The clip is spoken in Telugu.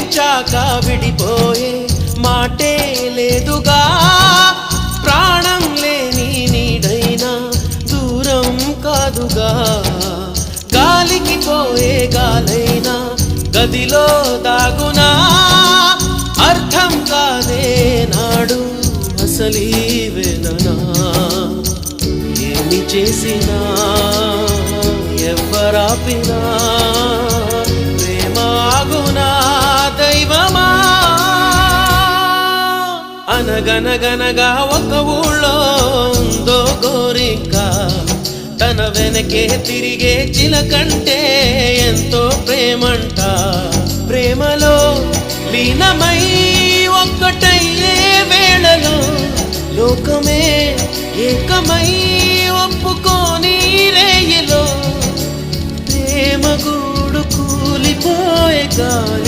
ప్రేమించాక విడిపోయే మాటే లేదుగా, ప్రాణం లేని నీడైనా దూరం కాదుగా, గాలికి పోయే గాలైనా గదిలో దాగునా, అర్థం కాదే నాడు అసలీ వేదనా, ఏమి చేసినా ఎవ్వరాపినా ప్రేమ ఆగునా దైవమా. అనగనగనగా ఒక ఊళ్ళో ఉందో గోరిక, తన వెనకే తిరిగే చిలకంటే ఎంతో ప్రేమంట, ప్రేమలో లీనమై ఒక్కటయ్యే వేళలో లోకమే ఏకమై ఒప్పుకోని రేయిలో ప్రేమ గూడు కూలిపోయే గాలి